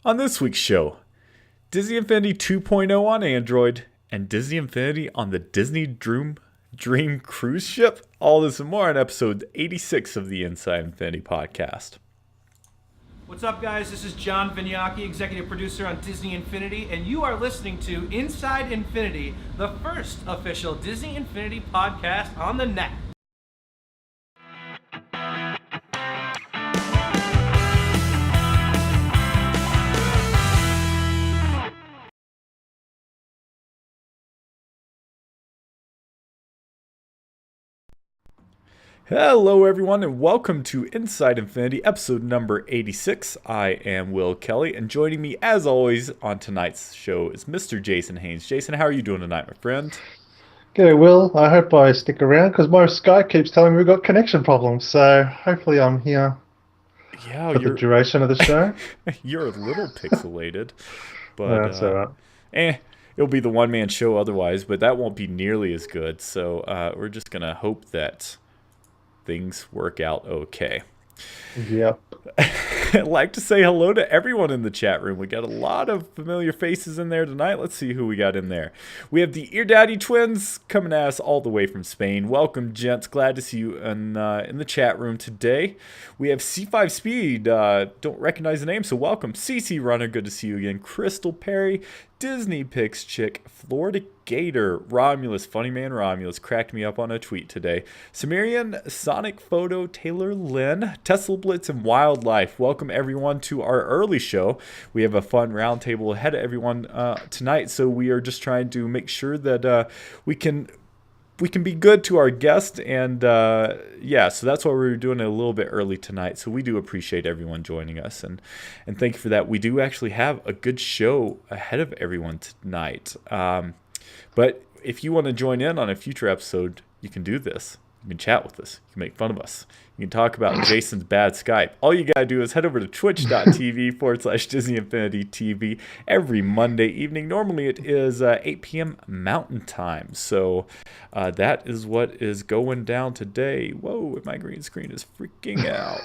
On this week's show, Disney Infinity 2.0 on Android and Disney Infinity on the Disney Dream cruise ship. All this and more on episode 86 of the Inside Infinity podcast. What's up, guys? This is John Vignacchi, executive producer on Disney Infinity, and you are listening to Inside Infinity, the first official Disney Infinity podcast on the net. Hello, everyone, and welcome to Inside Infinity, episode number 86. I am Will Kelly, and joining me, as always, on tonight's show is Mr. Jason Haynes. Jason, how are you doing tonight, my friend? G'day, Will. I hope I stick around because my Skype keeps telling me we've got connection problems. So hopefully I'm here for the duration of the show. You're a little pixelated, but that's all right. It'll be the one-man show otherwise, but that won't be nearly as good. So we're just going to hope that things work out okay. Yep. I'd like to say hello to everyone in the chat room. We got a lot of familiar faces in there tonight. Let's see who we got in there. We have the Ear Daddy twins coming at us all the way from Spain. Welcome, gents. Glad to see you in the chat room today. We have C5 Speed. Don't recognize the name, so welcome. CC Runner, good to see you again. Crystal Perry, Disney Pix Chick, Florida Gator, Romulus, Funny Man Romulus, cracked me up on a tweet today. Sumerian, Sonic Photo, Taylor Lynn, Tesla Blitz, and Wildlife. Welcome everyone to our early show. We have a fun roundtable ahead of everyone tonight, so we are just trying to make sure that we can be good to our guest, and so that's why we're doing it a little bit early tonight. So we do appreciate everyone joining us, and thank you for that. We do actually have a good show ahead of everyone tonight. But if you want to join in on a future episode, you can do this. You can chat with us. You can make fun of us. You can talk about Jason's bad Skype. All you got to do is head over to twitch.tv/Disney Infinity TV every Monday evening. Normally it is 8 p.m. Mountain Time. So that is what is going down today. Whoa, my green screen is freaking out.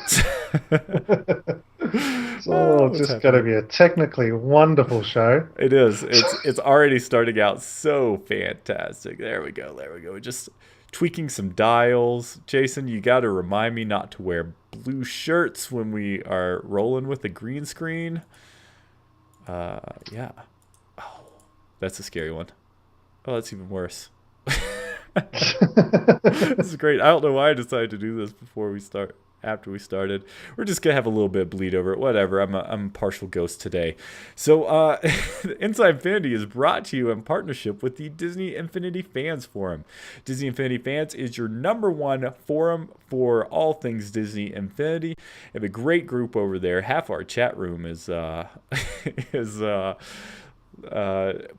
So it's just going to be a technically wonderful show. It is. It's already starting out so fantastic. There we go. We're just tweaking some dials. Jason, you got to remind me not to wear blue shirts when we are rolling with the green screen. Yeah. Oh, that's a scary one. Oh, that's even worse. This is great. I don't know why I decided to do this after we started. We're just gonna have a little bit of bleed over it. Whatever. I'm a partial ghost today. So Inside Infinity is brought to you in partnership with the Disney Infinity Fans Forum. Disney Infinity Fans is your part forum for all things Disney Infinity. We have a great group over there. Half our chat room is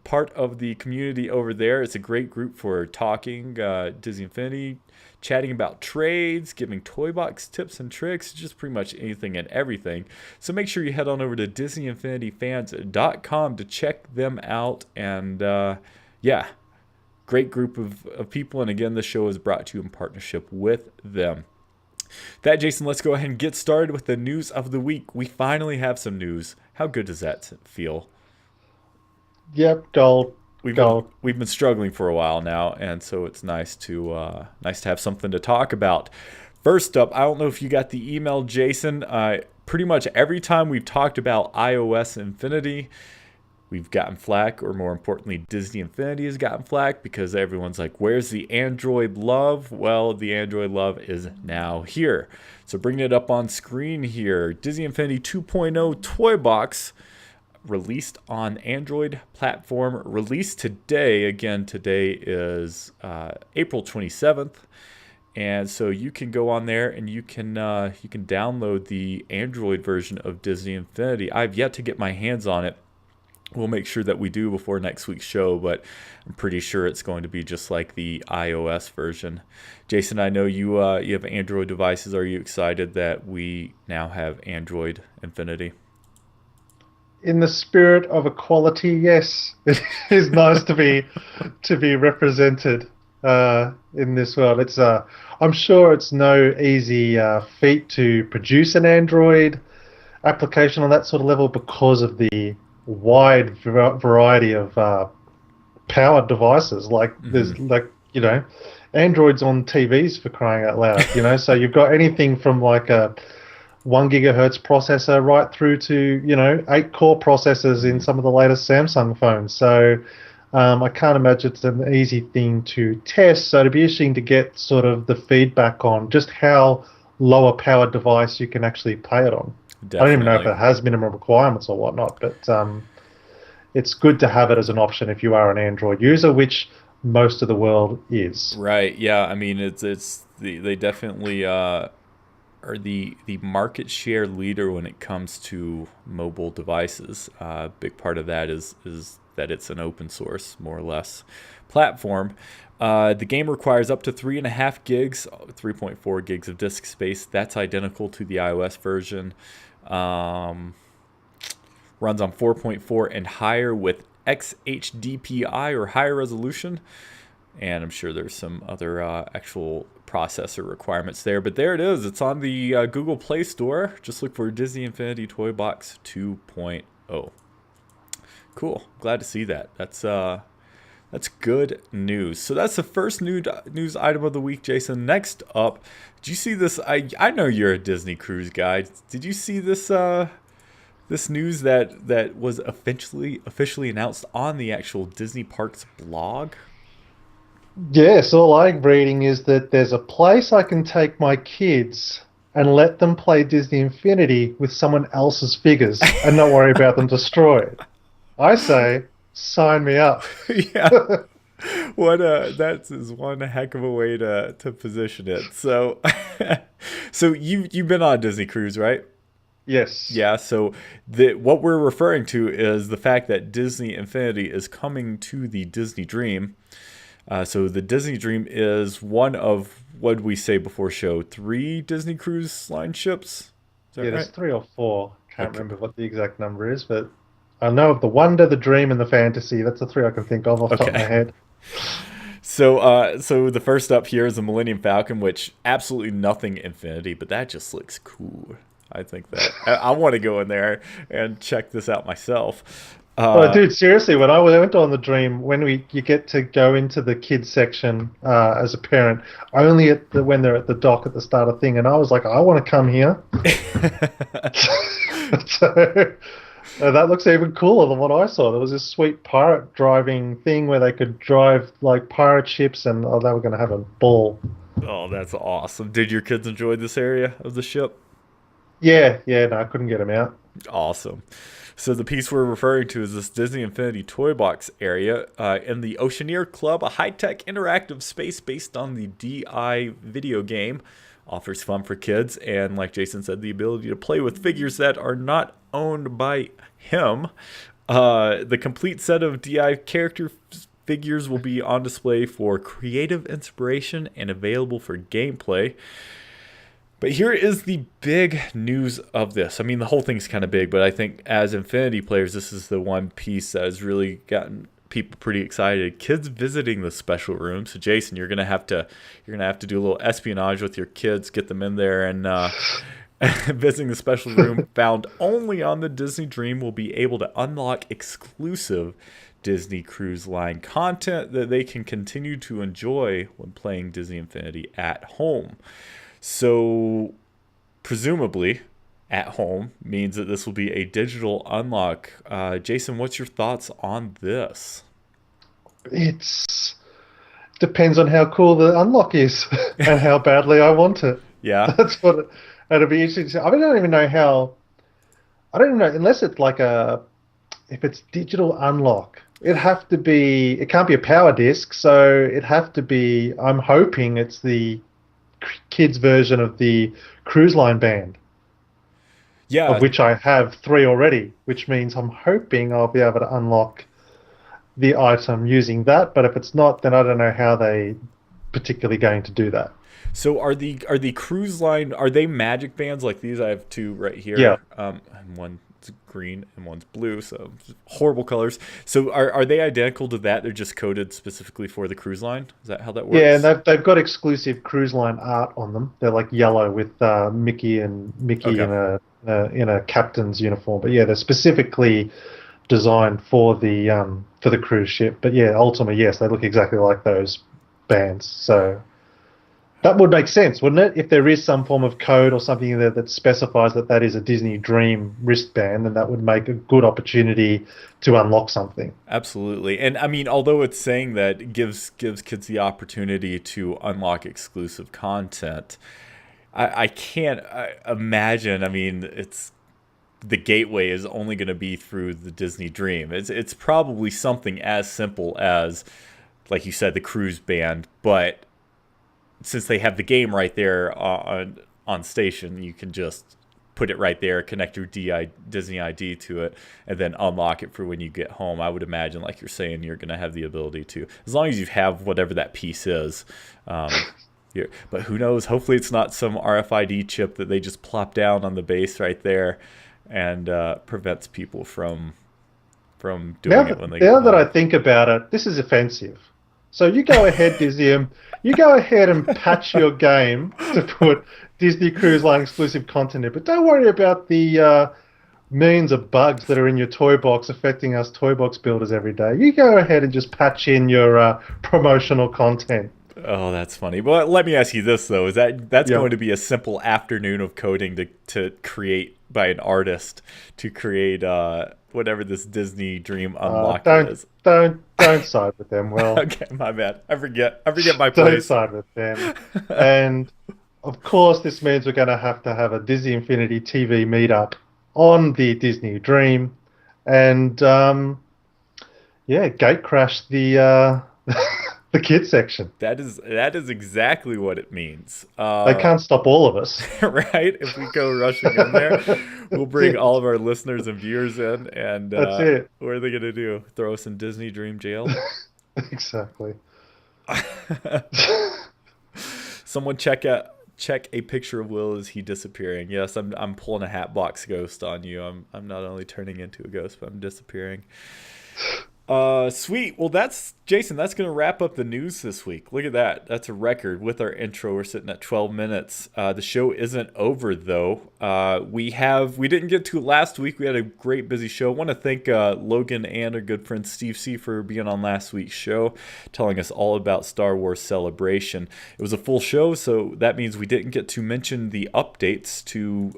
part of the community over there. It's a great group for talking Disney Infinity, chatting about trades, giving toy box tips and tricks, just pretty much anything and everything. So make sure you head on over to DisneyInfinityFans.com to check them out. And great group of people. And again, the show is brought to you in partnership with them. That, Jason, let's go ahead and get started with the news of the week. We finally have some news. How good does that feel? Yep, gold. We've been struggling for a while now, and so it's nice to have something to talk about. First up, I don't know if you got the email, Jason. Pretty much every time we've talked about iOS Infinity, we've gotten flack, or more importantly, Disney Infinity has gotten flack because everyone's like, "Where's the Android love?" Well, the Android love is now here. So bringing it up on screen here, Disney Infinity 2.0 Toy Box. Released on Android platform, released today. Again, today is April 27th, and so you can go on there and you can download the Android version of Disney Infinity. I've yet to get my hands on it. We'll make sure that we do before next week's show, but I'm pretty sure it's going to be just like the iOS version. Jason, I know you have Android devices. Are you excited that we now have Android Infinity? In the spirit of equality, yes, it is nice to be represented in this world. It's I'm sure it's no easy feat to produce an Android application on that sort of level because of the wide variety of powered devices. Like there's like Androids on TVs for crying out loud. So you've got anything from like a 1 gigahertz processor right through to 8-core processors in some of the latest Samsung phones. So I can't imagine it's an easy thing to test. So it'd be interesting to get sort of the feedback on just how low a powered device you can actually play it on. Definitely. I don't even know if it has minimum requirements or whatnot, but it's good to have it as an option if you are an Android user, which most of the world is. Right. Yeah. I mean, they definitely are the market share leader when it comes to mobile devices. Big part of that is that it's an open source, more or less, platform. The game requires up to 3.5 gigs, 3.4 gigs of disk space. That's identical to the iOS version. Runs on 4.4 and higher with XHDPI or higher resolution. And I'm sure there's some other actual processor requirements there. But there it is. It's on the Google Play Store. Just look for Disney Infinity Toy Box 2.0. Cool. Glad to see that. That's good news. So that's the first news item of the week, Jason. Next up, did you see this? I know you're a Disney Cruise guy. Did you see this this news that was officially announced on the actual Disney Parks blog? Yes, all I'm reading is that there's a place I can take my kids and let them play Disney Infinity with someone else's figures and not worry about them destroyed. I say, sign me up. Yeah. That is one heck of a way to position it. So so you've been on a Disney cruise, right? Yes. Yeah, so what we're referring to is the fact that Disney Infinity is coming to the Disney Dream. So the Disney Dream is one of, what did we say before show, 3 Disney Cruise Line ships? Is that there's right? 3 or 4. Can't remember what the exact number is, but I know of the Wonder, the Dream, and the Fantasy. That's the 3 I can think of off the top of my head. So the first up here is the Millennium Falcon, which absolutely nothing Infinity, but that just looks cool. I think that I want to go in there and check this out myself. Dude, seriously, when I went on the Dream, you get to go into the kids section as a parent, only when they're at the dock at the start of thing, and I was like, I want to come here. So that looks even cooler than what I saw. There was this sweet pirate driving thing where they could drive like pirate ships, and they were going to have a ball. Oh, that's awesome! Did your kids enjoy this area of the ship? Yeah, no, I couldn't get them out. Awesome. So the piece we're referring to is this Disney Infinity Toy Box area in the Oceaneer Club, a high-tech interactive space based on the DI video game. Offers fun for kids and, like Jason said, the ability to play with figures that are not owned by him. The complete set of DI character figures will be on display for creative inspiration and available for gameplay. But here is the big news of this. I mean, the whole thing's kind of big, but I think as Infinity players, this is the one piece that has really gotten people pretty excited. Kids visiting the special room. So Jason, you're gonna have to do a little espionage with your kids, get them in there, and visiting the special room found only on the Disney Dream will be able to unlock exclusive Disney Cruise Line content that they can continue to enjoy when playing Disney Infinity at home. So, presumably, at home means that this will be a digital unlock. Jason, what's your thoughts on this? It depends on how cool the unlock is and how badly I want it. Yeah. That's what it'll be interesting. I don't even know how. I don't even know, unless it's like if it's digital unlock, it can't be a power disc, so it'd have to be, I'm hoping it's the kids version of the Cruise Line band, of which I have 3 already, which means I'm hoping I'll be able to unlock the item using that. But if it's not, then I don't know how they particularly going to do that. So are the Cruise Line, are they magic bands like these? I have 2 right here. Yeah. And one one's green and one's blue, so horrible colors. So are they identical to that? They're just coded specifically for the cruise line? Is that how that works? Yeah, and they've got exclusive cruise line art on them. They're like yellow with Mickey Okay. in a captain's uniform. But yeah, they're specifically designed for the cruise ship. But yeah, ultimately, yes, they look exactly like those bands. So that would make sense, wouldn't it? If there is some form of code or something in there that specifies that that is a Disney Dream wristband, then that would make a good opportunity to unlock something. Absolutely. And I mean, although it's saying that it gives kids the opportunity to unlock exclusive content, I can't imagine. I mean, it's the gateway is only going to be through the Disney Dream. It's probably something as simple as, like you said, the cruise band, but since they have the game right there on station, you can just put it right there, connect your Disney ID to it, and then unlock it for when you get home. I would imagine, like you're saying, you're going to have the ability to, as long as you have whatever that piece is. Here. But who knows? Hopefully it's not some RFID chip that they just plop down on the base right there and prevents people from doing it when they get Now that I home. think about it, this is offensive. So you go ahead, Disney, you go ahead and patch your game to put Disney Cruise Line exclusive content in, but don't worry about the millions of bugs that are in your toy box affecting us toy box builders every day. You go ahead and just patch in your promotional content. Oh, that's funny. But let me ask you this though: that's Yeah. going to be a simple afternoon of coding to create by an artist to create whatever this Disney Dream Unlock Don't is? don't side with them. Well, Okay, my bad. I forget my don't place. side with them. And of course, this means we're going to have a Disney Infinity TV meetup on the Disney Dream, and yeah, gate crash the the kids section. That is exactly what it means. They can't stop all of us. Right? If we go rushing in there, we'll That's bring it. all of our listeners and viewers in, and That's it. what are they gonna do? Throw us in Disney Dream jail? Exactly. Someone check a picture of Will as he disappearing. Yes, I'm pulling a Hatbox Ghost on you. I'm not only turning into a ghost, but I'm disappearing. Sweet. Well, that's Jason. That's gonna wrap up the news this week. Look at that. That's a record with our intro. We're sitting at 12 minutes. The show isn't over though. We didn't get to it last week. We had a great busy show. I want to thank Logan and our good friend Steve C for being on last week's show, telling us all about Star Wars Celebration. It was a full show, so that means we didn't get to mention the updates to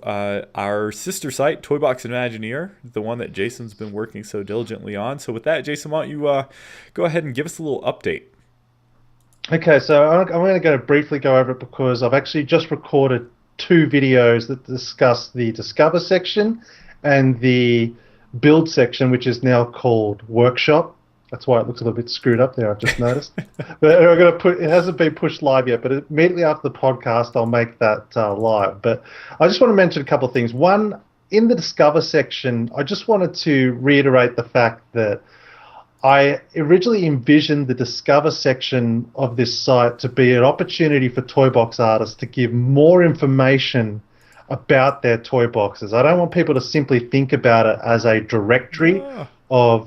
our sister site, Toy Box Imagineer, the one that Jason's been working so diligently on. So with that, Jason, why don't you go ahead and give us a little update? Okay, so I'm going to briefly go over it because I've actually just recorded two videos that discuss the Discover section and the Build section, which is now called Workshop. That's why it looks a little bit screwed up there, I've just noticed. But I'm going to it hasn't been pushed live yet, but immediately after the podcast, I'll make that live. But I just want to mention a couple of things. One, in the Discover section, I just wanted to reiterate the fact that I originally envisioned the Discover section of this site to be an opportunity for toy box artists to give more information about their toy boxes. I don't want people to simply think about it as a directory Oh,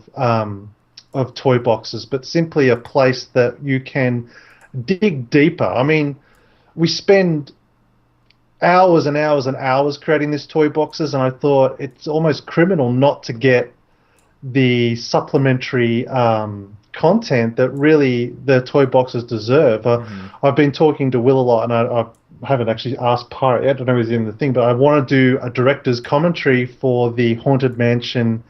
of toy boxes, but simply a place that you can dig deeper. I mean, we spend hours and hours and hours creating these toy boxes, and I thought it's almost criminal not to get the supplementary content that really the toy boxes deserve. I've been talking to Will a lot, and I haven't actually asked Pirate yet. I don't know if he's in the thing, but I want to do a director's commentary for the Haunted Mansion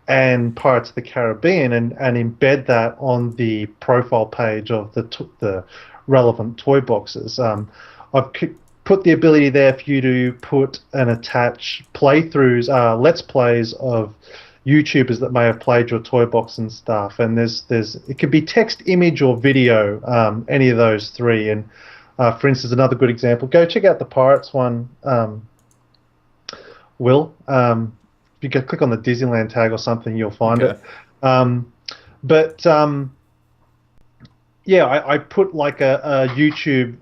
and Pirates of the Caribbean, and embed that on the profile page of the relevant toy boxes. I've put the ability there for you to put and attach playthroughs, let's plays of YouTubers that may have played your toy box and stuff. And there's it could be text, image, or video, any of those three. And for instance, another good example, go check out the Pirates one. Will, you can click on the Disneyland tag or something, you'll find okay. it. But Yeah, I put like a YouTube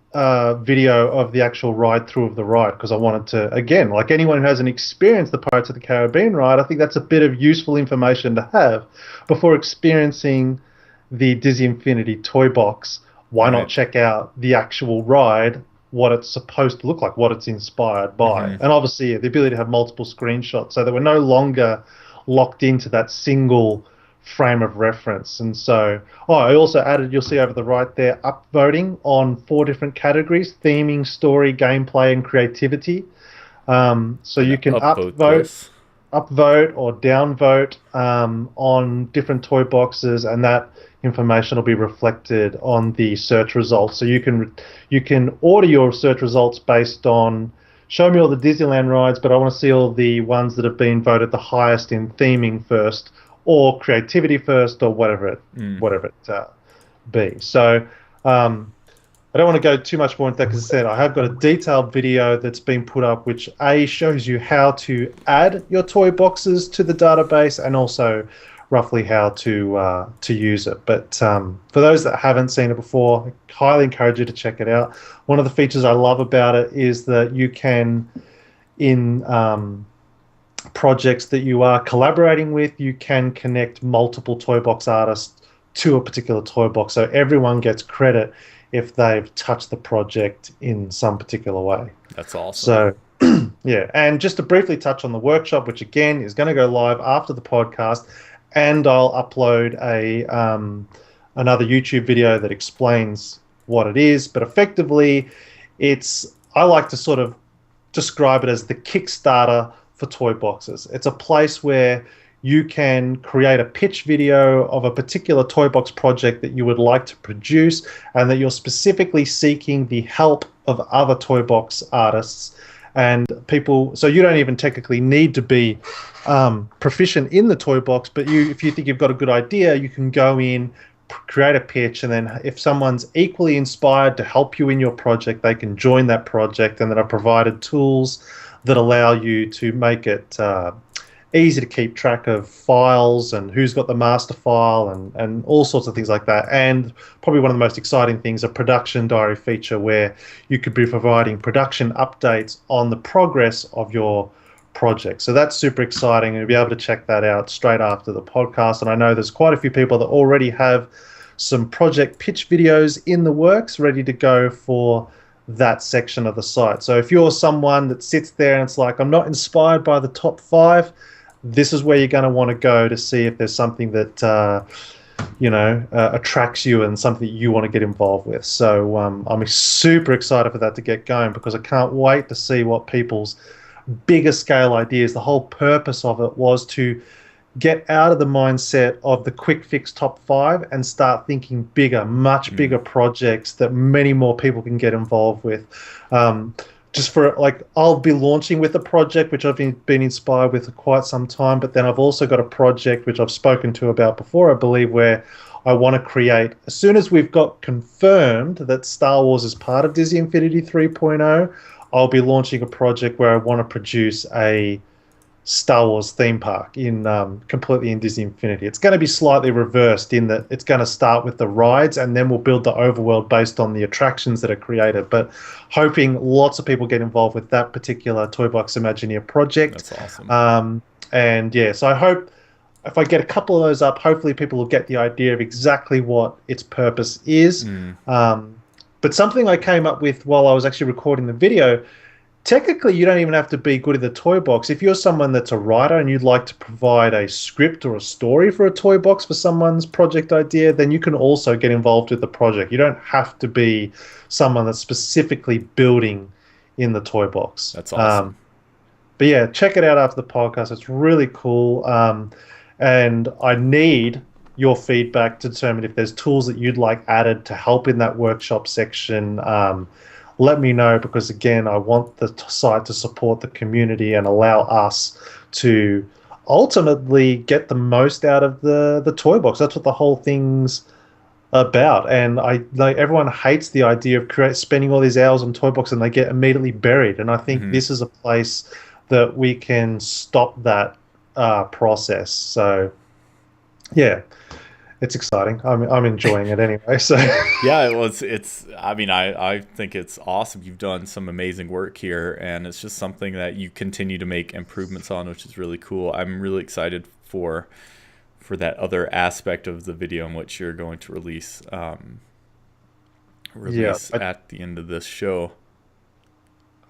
video of the actual ride through of the ride because I wanted to, again, like anyone who hasn't experienced the Pirates of the Caribbean ride, I think that's a bit of useful information to have before experiencing the Disney Infinity toy box. Why not check out the actual ride, what it's supposed to look like, what it's inspired by? And obviously, the ability to have multiple screenshots so that we're no longer locked into that single frame of reference. And so, I also added, you'll see over the right there, upvoting on 4 different categories: theming, story, gameplay, and creativity. So you can upvote or downvote on different toy boxes, and that information will be reflected on the search results. So you can order your search results based on, show me all the Disneyland rides, but I want to see all the ones that have been voted the highest in theming first, or creativity first, or whatever it be. So I don't want to go too much more into that because, as I said, I have got a detailed video that's been put up which shows you how to add your toy boxes to the database and also roughly how to use it. But for those that haven't seen it before, I highly encourage you to check it out. One of the features I love about it is that you can, in projects that you are collaborating with, you can connect multiple toy box artists to a particular toy box, so everyone gets credit if they've touched the project in some particular way. That's awesome. So yeah, and just to briefly touch on the workshop, which again is going to go live after the podcast, and I'll upload another YouTube video that explains what it is. But effectively, I like to sort of describe it as the Kickstarter for toy boxes. It's a place where you can create a pitch video of a particular toy box project that you would like to produce, and that you're specifically seeking the help of other toy box artists and people. So you don't even technically need to be proficient in the toy box, but if you think you've got a good idea, you can go in, create a pitch, and then if someone's equally inspired to help you in your project, they can join that project, and then are provided tools that allow you to make it easy to keep track of files and who's got the master file and all sorts of things like that. And probably one of the most exciting things, a production diary feature where you could be providing production updates on the progress of your project. So that's super exciting, and you'll be able to check that out straight after the podcast. And I know there's quite a few people that already have some project pitch videos in the works ready to go for that section of the site. So if you're someone that sits there and it's like, I'm not inspired by the top 5, this is where you're going to want to go to see if there's something that attracts you and something that you want to get involved with. So I'm super excited for that to get going, because I can't wait to see what people's bigger scale ideas. The whole purpose of it was to get out of the mindset of the quick fix top 5 and start thinking bigger, much bigger projects that many more people can get involved with. Just for, like, I'll be launching with a project which I've been inspired with for quite some time, but then I've also got a project which I've spoken to about before, I believe, where I want to create, as soon as we've got confirmed that Star Wars is part of Disney Infinity 3.0, I'll be launching a project where I want to produce a Star Wars theme park completely in Disney Infinity. It's going to be slightly reversed in that it's going to start with the rides, and then we'll build the overworld based on the attractions that are created. But hoping lots of people get involved with that particular Toy Box Imagineer project. That's awesome. And yeah, so I hope if I get a couple of those up, hopefully people will get the idea of exactly what its purpose is. But something I came up with while I was actually recording the video, technically, you don't even have to be good at the toy box. If you're someone that's a writer and you'd like to provide a script or a story for a toy box for someone's project idea, then you can also get involved with the project. You don't have to be someone that's specifically building in the toy box. That's awesome. But yeah, check it out after the podcast. It's really cool. And I need your feedback to determine if there's tools that you'd like added to help in that workshop section. Let me know, because again, I want the site to support the community and allow us to ultimately get the most out of the toy box. That's what the whole thing's about. And everyone hates the idea of spending all these hours on toy box and they get immediately buried. And I think this is a place that we can stop that process. So yeah. it's exciting. I'm enjoying it anyway. So Yeah, well, it's. I mean, I think it's awesome. You've done some amazing work here, and it's just something that you continue to make improvements on, which is really cool. I'm really excited for that other aspect of the video in which you're going to release yeah, at the end of this show.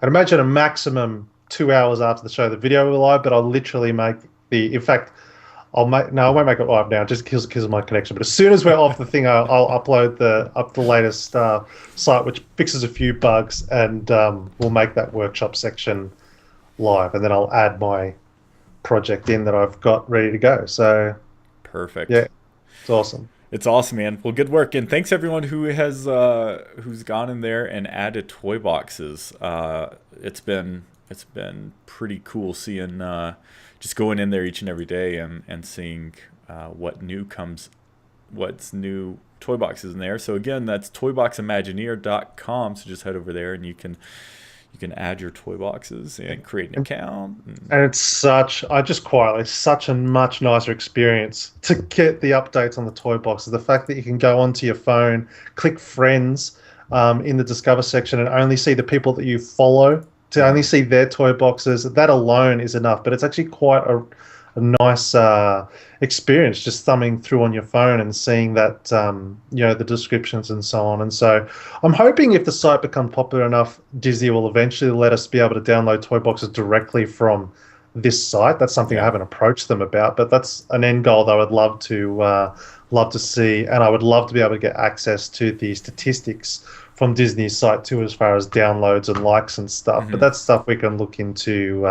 I'd imagine a maximum 2 hours after the show, the video will be live, but I'll literally make in fact, I won't make it live now, just because of my connection. But as soon as we're off the thing, I'll upload the latest site, which fixes a few bugs, and we'll make that workshop section live, and then I'll add my project in that I've got ready to go. So Perfect. yeah, it's awesome. It's awesome, man. Well, good work, and thanks everyone who has who's gone in there and added toy boxes. It's been pretty cool seeing just going in there each and every day and seeing what's new toy boxes in there. So again, that's toyboximagineer.com. So just head over there and you can add your toy boxes and create an account. And it's such a much nicer experience to get the updates on the toy boxes. The fact that you can go onto your phone, click friends in the Discover section, and only see the people that you follow, to only see their toy boxes. That alone is enough, but it's actually quite a nice experience just thumbing through on your phone and seeing that the descriptions and so on. And so I'm hoping if the site becomes popular enough, Disney will eventually let us be able to download toy boxes directly from this site. That's something I haven't approached them about, but that's an end goal that I would love to see, and I would love to be able to get access to the statistics from Disney's site too, as far as downloads and likes and stuff. But that's stuff we can look into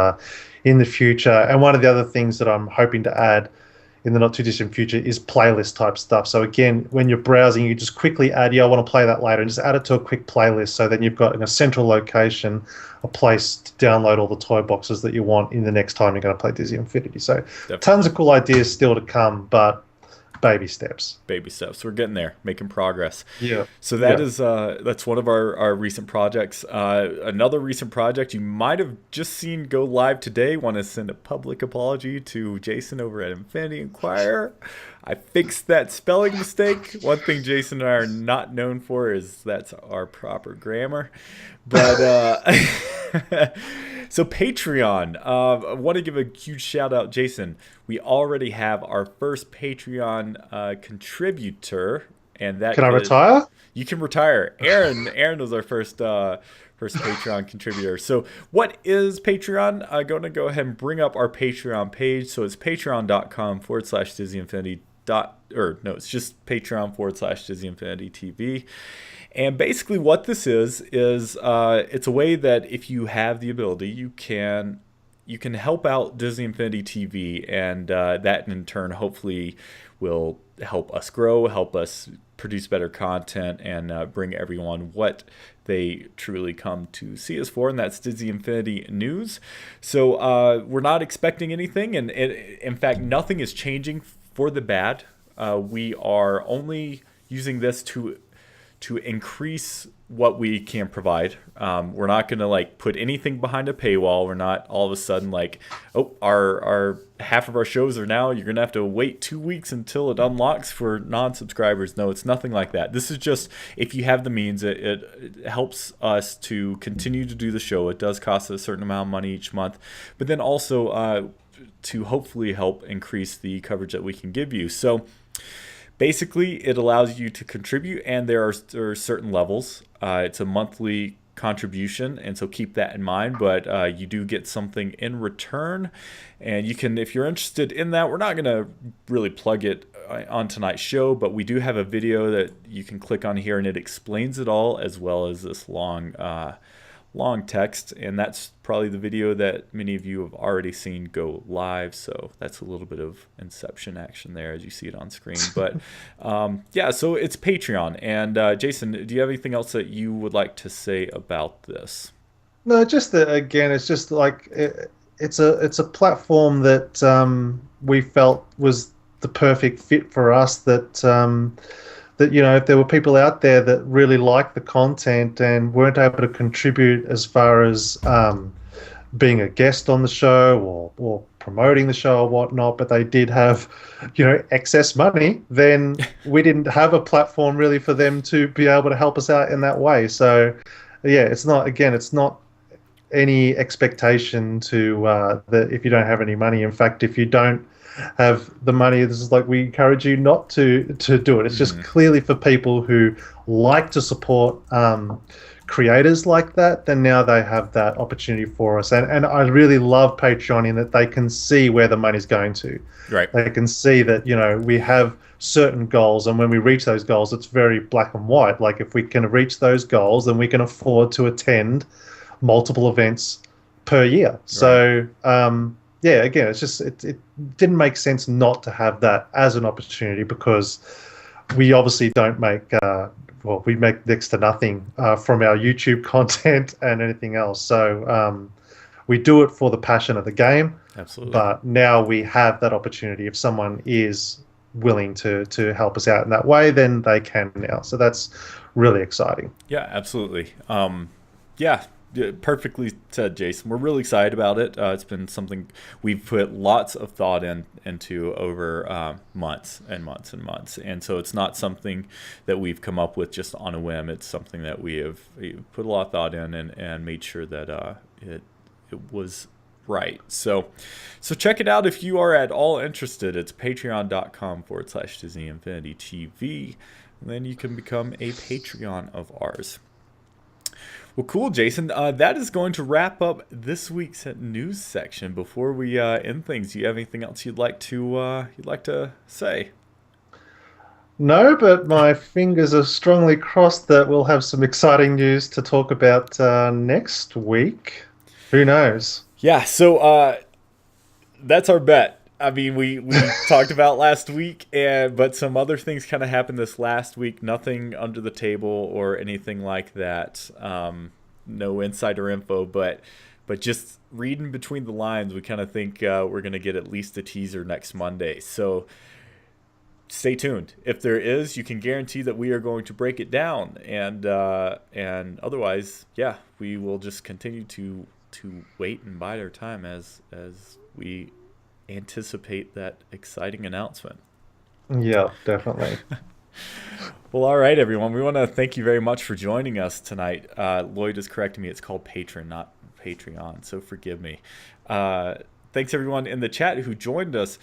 in the future. And one of the other things that I'm hoping to add in the not too distant future is playlist type stuff. So again, when you're browsing, you just quickly add, I want to play that later, and just add it to a quick playlist, so then you've got in a central location a place to download all the toy boxes that you want in the next time you're going to play Disney Infinity. So Definitely. Tons of cool ideas still to come, but baby steps. Baby steps. We're getting there, making progress. Yeah. So that's one of our recent projects. Another recent project you might have just seen go live today. Want to send a public apology to Jason over at Infinity Inquirer. I fixed that spelling mistake. One thing Jason and I are not known for is that's our proper grammar. But so Patreon, I want to give a huge shout out, Jason. We already have our first Patreon contributor, and that Can I retire? You can retire. Aaron was our first Patreon contributor. So what is Patreon? I'm going to go ahead and bring up our Patreon page. So it's patreon.com/DisneyInfinity. It's just Patreon.com/DisneyInfinity TV. And basically what this is it's a way that if you have the ability, you can help out Disney Infinity TV, and that in turn hopefully will help us grow, help us produce better content, and bring everyone what they truly come to see us for, and that's Disney Infinity News. So we're not expecting anything, and in fact, nothing is changing for the bad. We are only using this to increase what we can provide. We're not going to put anything behind a paywall. We're not all of a sudden our half of our shows are now, you're going to have to wait 2 weeks until it unlocks for non-subscribers. No, it's nothing like that. This is just, if you have the means, it helps us to continue to do the show. It does cost a certain amount of money each month, but then also to hopefully help increase the coverage that we can give you. So basically, it allows you to contribute, and there are certain levels. It's a monthly contribution, and so keep that in mind. But you do get something in return, and you can, if you're interested in that, we're not going to really plug it on tonight's show, but we do have a video that you can click on here, and it explains it all, as well as this long text, and that's probably the video that many of you have already seen go live. So that's a little bit of Inception action there as you see it on screen. But so it's Patreon. And Jason, do you have anything else that you would like to say about this? No, just that again, it's just it's a platform that we felt was the perfect fit for us. That if there were people out there that really liked the content and weren't able to contribute as far as being a guest on the show or promoting the show or whatnot, but they did have, excess money, then we didn't have a platform really for them to be able to help us out in that way. So, yeah, it's not any expectation to that if you don't have any money. In fact, if you don't have the money, this is like we encourage you not to do it. It's just clearly for people who like to support creators like that. Then now they have that opportunity for us, and I really love Patreon in that they can see where the money's going to. Right. They can see that we have certain goals, and when we reach those goals, it's very black and white. Like if we can reach those goals, then we can afford to attend multiple events per year. Right. So yeah, again, it's just it didn't make sense not to have that as an opportunity, because we obviously don't make we make next to nothing from our YouTube content and anything else. So we do it for the passion of the game. Absolutely. But now we have that opportunity. If someone is willing to help us out in that way, then they can now. So that's really exciting. Yeah, absolutely. Yeah. Perfectly said, Jason. We're really excited about it. It's been something we've put lots of thought into over months and months and months. And so it's not something that we've come up with just on a whim. It's something that we have put a lot of thought in and made sure that it was right. So check it out if you are at all interested. It's patreon.com/Disney Infinity TV. And then you can become a Patreon of ours. Well, cool, Jason. That is going to wrap up this week's news section. Before we end things, do you have anything else you'd like to say? No, but my fingers are strongly crossed that we'll have some exciting news to talk about next week. Who knows? Yeah, so that's our bet. I mean, we talked about last week, but some other things kind of happened this last week. Nothing under the table or anything like that. No insider info, but just reading between the lines, we kind of think we're going to get at least a teaser next Monday. So stay tuned. If there is, you can guarantee that we are going to break it down, and otherwise, yeah, we will just continue to wait and bide our time as we anticipate that exciting announcement. Yeah, definitely. Well, all right, everyone. We want to thank you very much for joining us tonight. Lloyd is correcting me. It's called Patron, not Patreon, so forgive me. Thanks, everyone in the chat who joined us.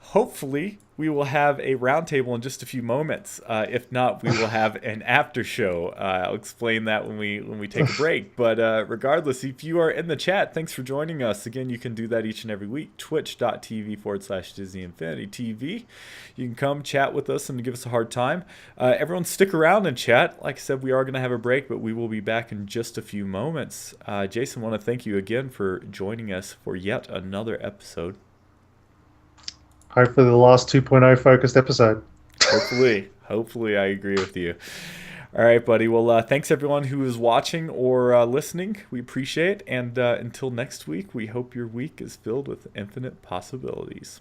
Hopefully, we will have a roundtable in just a few moments. If not, we will have an after show. I'll explain that when we take a break. But regardless, if you are in the chat, thanks for joining us. Again, you can do that each and every week. Twitch.tv/Disney Infinity TV. You can come chat with us and give us a hard time. Everyone stick around and chat. Like I said, we are going to have a break, but we will be back in just a few moments. Jason, I want to thank you again for joining us for yet another episode. Hopefully the last 2.0 focused episode. Hopefully I agree with you. All right, buddy. Well, thanks everyone who is watching or listening. We appreciate it. And until next week, we hope your week is filled with infinite possibilities.